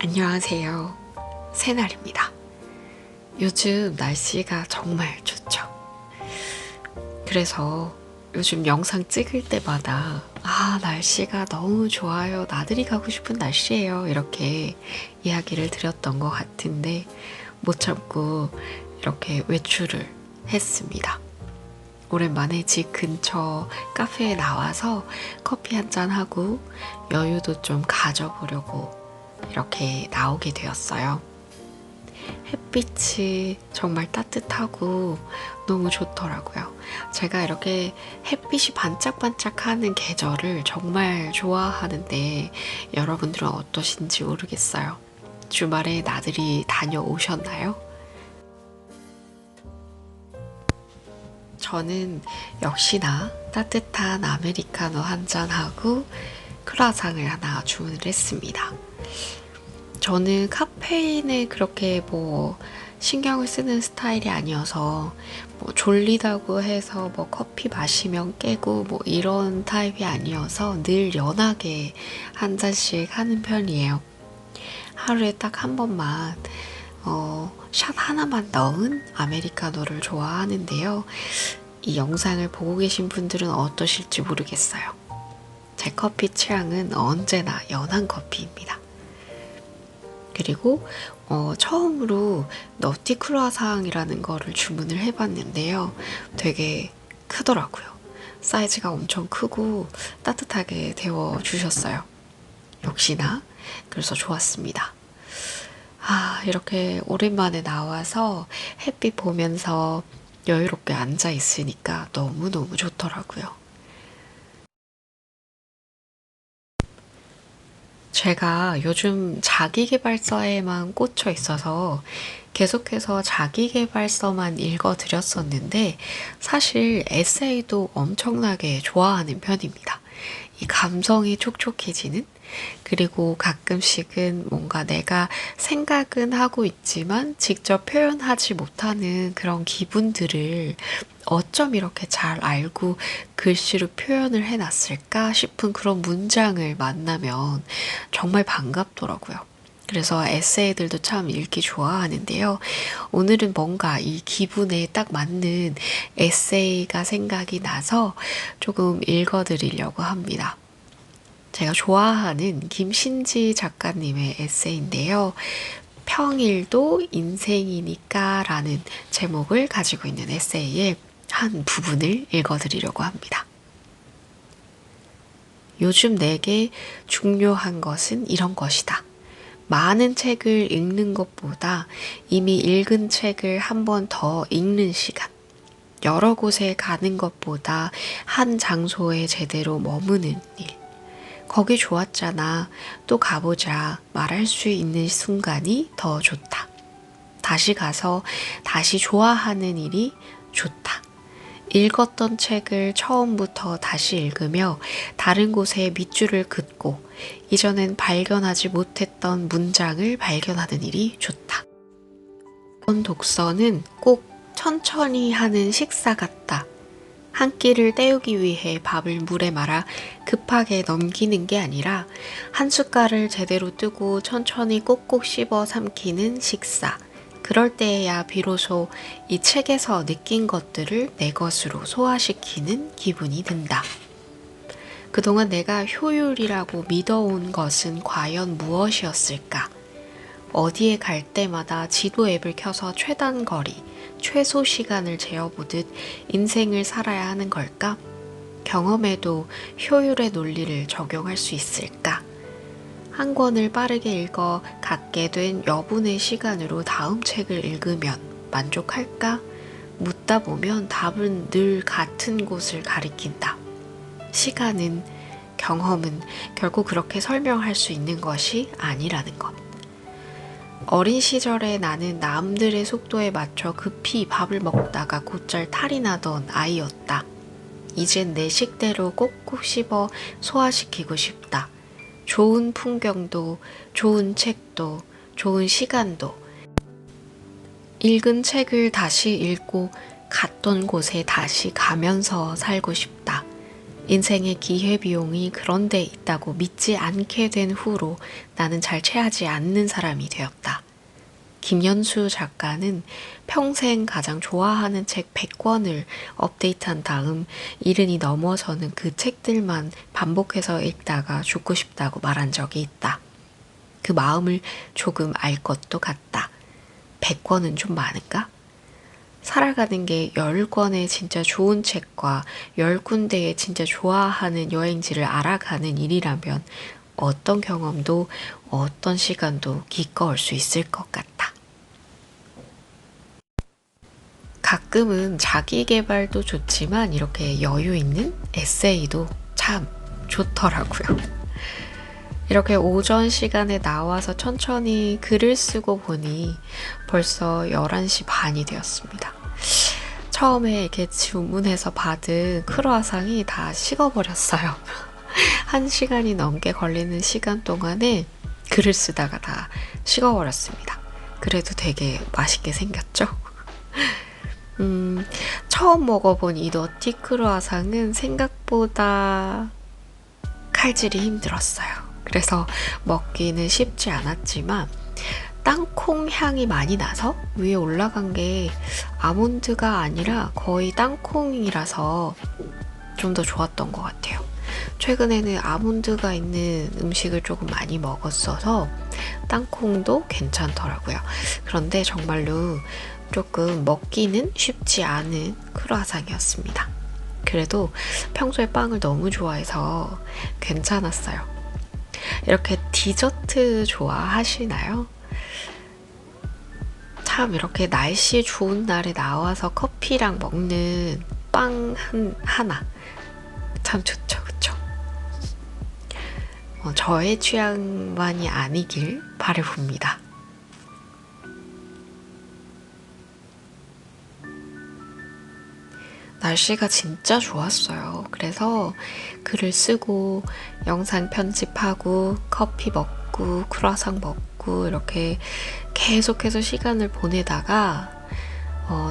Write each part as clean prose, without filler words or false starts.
안녕하세요. 새날입니다. 요즘 날씨가 정말 좋죠. 그래서 요즘 영상 찍을 때마다 날씨가 너무 좋아요. 나들이 가고 싶은 날씨예요. 이렇게 이야기를 드렸던 것 같은데 못 참고 이렇게 외출을 했습니다. 오랜만에 집 근처 카페에 나와서 커피 한잔 하고 여유도 좀 가져보려고 이렇게 나오게 되었어요. 햇빛이 정말 따뜻하고 너무 좋더라고요. 제가 이렇게 햇빛이 반짝반짝하는 계절을 정말 좋아하는데 여러분들은 어떠신지 모르겠어요. 주말에 나들이 다녀오셨나요? 저는 역시나 따뜻한 아메리카노 한 잔하고 크루아상을 하나 주문을 했습니다. 저는 카페인에 그렇게 신경을 쓰는 스타일이 아니어서 졸리다고 해서 커피 마시면 깨고 이런 타입이 아니어서 늘 연하게 한 잔씩 하는 편이에요. 하루에 딱 한 번만 샷 하나만 넣은 아메리카노를 좋아하는데요. 이 영상을 보고 계신 분들은 어떠실지 모르겠어요. 제 커피 취향은 언제나 연한 커피입니다. 그리고 처음으로 너티 크루아상이라는 거를 주문을 해봤는데요. 되게 크더라고요. 사이즈가 엄청 크고 따뜻하게 데워주셨어요. 역시나 그래서 좋았습니다. 이렇게 오랜만에 나와서 햇빛 보면서 여유롭게 앉아 있으니까 너무너무 좋더라고요. 제가 요즘 자기계발서에만 꽂혀 있어서 계속해서 자기계발서만 읽어드렸었는데 사실 에세이도 엄청나게 좋아하는 편입니다. 이 감성이 촉촉해지는 그리고 가끔씩은 뭔가 내가 생각은 하고 있지만 직접 표현하지 못하는 그런 기분들을 어쩜 이렇게 잘 알고 글씨로 표현을 해놨을까 싶은 그런 문장을 만나면 정말 반갑더라고요. 그래서 에세이들도 참 읽기 좋아하는데요. 오늘은 뭔가 이 기분에 딱 맞는 에세이가 생각이 나서 조금 읽어드리려고 합니다. 제가 좋아하는 김신지 작가님의 에세이인데요. 평일도 인생이니까 라는 제목을 가지고 있는 에세이의 한 부분을 읽어드리려고 합니다. 요즘 내게 중요한 것은 이런 것이다. 많은 책을 읽는 것보다 이미 읽은 책을 한 번 더 읽는 시간. 여러 곳에 가는 것보다 한 장소에 제대로 머무는 일. 거기 좋았잖아. 또 가보자. 말할 수 있는 순간이 더 좋다. 다시 가서 다시 좋아하는 일이 좋다. 읽었던 책을 처음부터 다시 읽으며 다른 곳에 밑줄을 긋고 이전엔 발견하지 못했던 문장을 발견하는 일이 좋다. 이번 독서는 꼭 천천히 하는 식사 같다. 한 끼를 때우기 위해 밥을 물에 말아 급하게 넘기는 게 아니라 한 숟갈을 제대로 뜨고 천천히 꼭꼭 씹어 삼키는 식사. 그럴 때에야 비로소 이 책에서 느낀 것들을 내 것으로 소화시키는 기분이 든다. 그동안 내가 효율이라고 믿어온 것은 과연 무엇이었을까? 어디에 갈 때마다 지도 앱을 켜서 최단 거리, 최소 시간을 재어보듯 인생을 살아야 하는 걸까? 경험에도 효율의 논리를 적용할 수 있을까? 한 권을 빠르게 읽어 갖게 된 여분의 시간으로 다음 책을 읽으면 만족할까? 묻다 보면 답은 늘 같은 곳을 가리킨다. 시간은, 경험은 결국 그렇게 설명할 수 있는 것이 아니라는 것. 어린 시절에 나는 남들의 속도에 맞춰 급히 밥을 먹다가 곧잘 탈이 나던 아이였다. 이젠 내 식대로 꼭꼭 씹어 소화시키고 싶다. 좋은 풍경도, 좋은 책도, 좋은 시간도. 읽은 책을 다시 읽고 갔던 곳에 다시 가면서 살고 싶다. 인생의 기회비용이 그런 데 있다고 믿지 않게 된 후로 나는 잘 체하지 않는 사람이 되었다. 김연수 작가는 평생 가장 좋아하는 책 100권을 업데이트한 다음 70이 넘어서는 그 책들만 반복해서 읽다가 죽고 싶다고 말한 적이 있다. 그 마음을 조금 알 것도 같다. 100권은 좀 많은가? 살아가는 게 10권의 진짜 좋은 책과 10군데의 진짜 좋아하는 여행지를 알아가는 일이라면 어떤 경험도 어떤 시간도 기꺼울 수 있을 것 같다. 가끔은 자기 개발도 좋지만 이렇게 여유 있는 에세이도 참 좋더라고요. 이렇게 오전 시간에 나와서 천천히 글을 쓰고 보니 벌써 11시 반이 되었습니다. 처음에 이렇게 주문해서 받은 크루아상이 다 식어버렸어요. 1시간이 넘게 걸리는 시간 동안에 글을 쓰다가 다 식어버렸습니다. 그래도 되게 맛있게 생겼죠? 처음 먹어본 이 너티 크루아상은 생각보다 칼질이 힘들었어요. 그래서 먹기는 쉽지 않았지만 땅콩 향이 많이 나서 위에 올라간 게 아몬드가 아니라 거의 땅콩이라서 좀 더 좋았던 것 같아요. 최근에는 아몬드가 있는 음식을 조금 많이 먹었어서 땅콩도 괜찮더라고요. 그런데 정말로 조금 먹기는 쉽지 않은 크루아상이었습니다. 그래도 평소에 빵을 너무 좋아해서 괜찮았어요. 이렇게 디저트 좋아하시나요? 참 이렇게 날씨 좋은 날에 나와서 커피랑 먹는 빵 하나 참 좋죠, 그쵸? 저의 취향만이 아니길 바라봅니다. 날씨가 진짜 좋았어요. 그래서 글을 쓰고 영상 편집하고 커피 먹고 크루아상 먹고 이렇게 계속해서 시간을 보내다가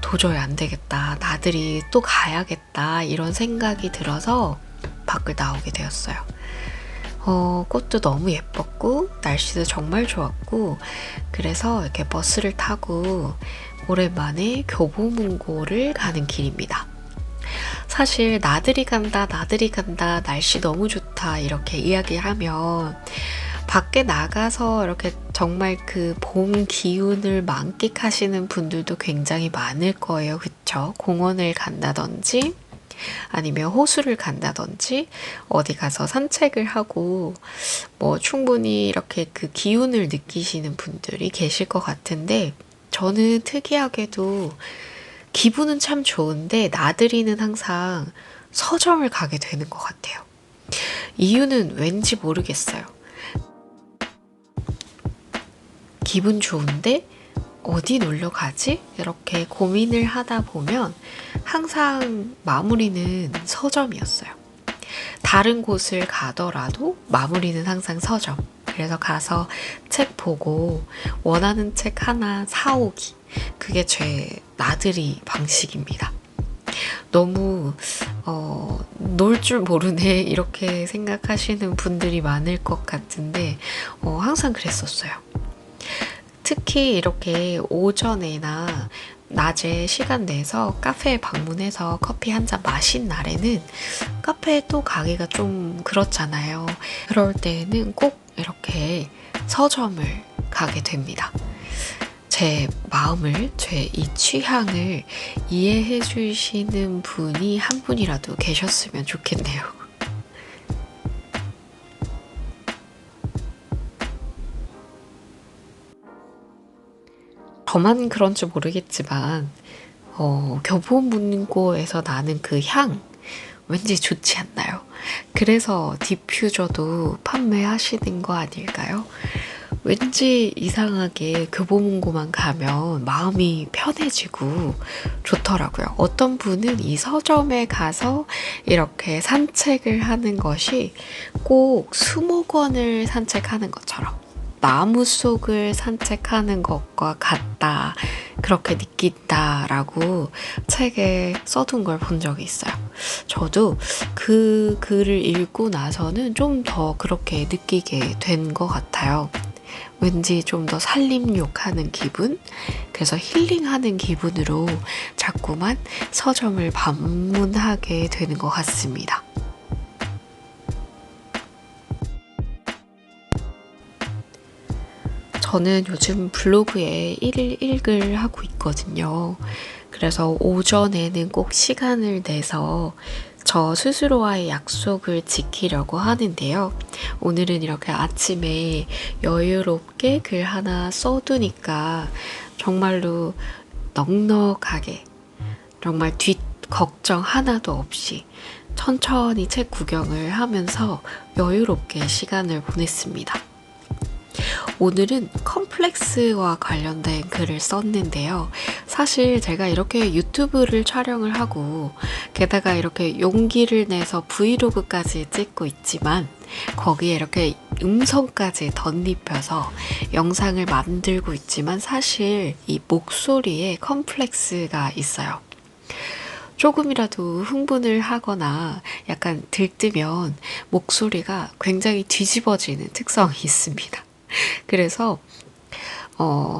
도저히 안 되겠다. 나들이 또 가야겠다. 이런 생각이 들어서 밖을 나오게 되었어요. 꽃도 너무 예뻤고 날씨도 정말 좋았고 그래서 이렇게 버스를 타고 오랜만에 교보문고를 가는 길입니다. 사실 나들이 간다, 날씨 너무 좋다 이렇게 이야기하면 밖에 나가서 이렇게 정말 그 봄 기운을 만끽하시는 분들도 굉장히 많을 거예요. 그쵸? 공원을 간다든지 아니면 호수를 간다든지 어디 가서 산책을 하고 뭐 충분히 이렇게 그 기운을 느끼시는 분들이 계실 것 같은데 저는 특이하게도 기분은 참 좋은데 나들이는 항상 서점을 가게 되는 것 같아요. 이유는 왠지 모르겠어요. 기분 좋은데 어디 놀러 가지? 이렇게 고민을 하다 보면 항상 마무리는 서점이었어요. 다른 곳을 가더라도 마무리는 항상 서점. 그래서 가서 책 보고 원하는 책 하나 사오기. 그게 제 나들이 방식입니다. 너무 놀 줄 모르네 이렇게 생각하시는 분들이 많을 것 같은데 항상 그랬었어요. 특히 이렇게 오전에나 낮에 시간 내서 카페에 방문해서 커피 한 잔 마신 날에는 카페에 또 가기가 좀 그렇잖아요. 그럴 때에는 꼭 이렇게 서점을 가게 됩니다. 제 마음을, 제 이 취향을 이해해 주시는 분이 한 분이라도 계셨으면 좋겠네요. 저만 그런지 모르겠지만 교보문고에서 나는 그 향 왠지 좋지 않나요? 그래서 디퓨저도 판매하시는 거 아닐까요? 왠지 이상하게 교보문고만 가면 마음이 편해지고 좋더라고요. 어떤 분은 이 서점에 가서 이렇게 산책을 하는 것이 꼭 수목원을 산책하는 것처럼 나무 속을 산책하는 것과 같다. 그렇게 느낀다라고 책에 써둔 걸 본 적이 있어요. 저도 그 글을 읽고 나서는 좀 더 그렇게 느끼게 된 것 같아요. 왠지 좀 더 살림욕하는 기분? 그래서 힐링하는 기분으로 자꾸만 서점을 방문하게 되는 것 같습니다. 저는 요즘 블로그에 일일 일글 하고 있거든요. 그래서 오전에는 꼭 시간을 내서 저 스스로와의 약속을 지키려고 하는데요. 오늘은 이렇게 아침에 여유롭게 글 하나 써두니까 정말로 넉넉하게, 정말 뒷 걱정 하나도 없이 천천히 책 구경을 하면서 여유롭게 시간을 보냈습니다. 오늘은 컴플렉스와 관련된 글을 썼는데요. 사실 제가 이렇게 유튜브를 촬영을 하고 게다가 이렇게 용기를 내서 브이로그까지 찍고 있지만 거기에 이렇게 음성까지 덧입혀서 영상을 만들고 있지만 사실 이 목소리에 컴플렉스가 있어요. 조금이라도 흥분을 하거나 약간 들뜨면 목소리가 굉장히 뒤집어지는 특성이 있습니다. 그래서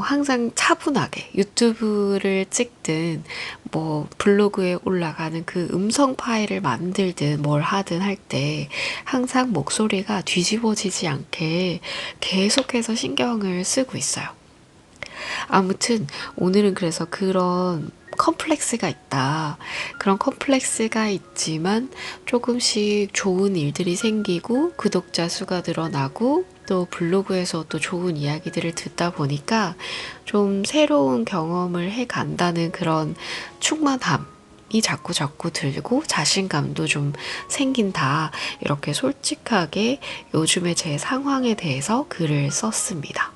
항상 차분하게 유튜브를 찍든 뭐 블로그에 올라가는 그 음성 파일을 만들든 뭘 하든 할 때 항상 목소리가 뒤집어지지 않게 계속해서 신경을 쓰고 있어요. 아무튼 오늘은 그래서 그런 컴플렉스가 있다. 그런 컴플렉스가 있지만 조금씩 좋은 일들이 생기고 구독자 수가 늘어나고 또 블로그에서 또 좋은 이야기들을 듣다 보니까 좀 새로운 경험을 해 간다는 그런 충만함이 자꾸 들고 자신감도 좀 생긴다. 이렇게 솔직하게 요즘의 제 상황에 대해서 글을 썼습니다.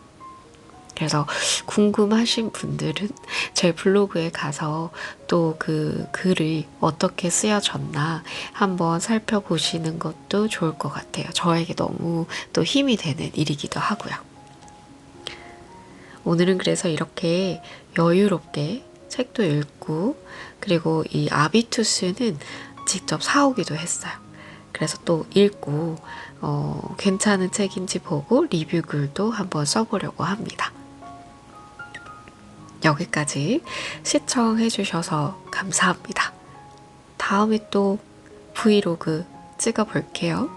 그래서 궁금하신 분들은 제 블로그에 가서 또 그 글이 어떻게 쓰여졌나 한번 살펴보시는 것도 좋을 것 같아요. 저에게 너무 또 힘이 되는 일이기도 하고요. 오늘은 그래서 이렇게 여유롭게 책도 읽고 그리고 이 아비투스는 직접 사오기도 했어요. 그래서 또 읽고 괜찮은 책인지 보고 리뷰 글도 한번 써보려고 합니다. 여기까지 시청해주셔서 감사합니다. 다음에 또 브이로그 찍어볼게요.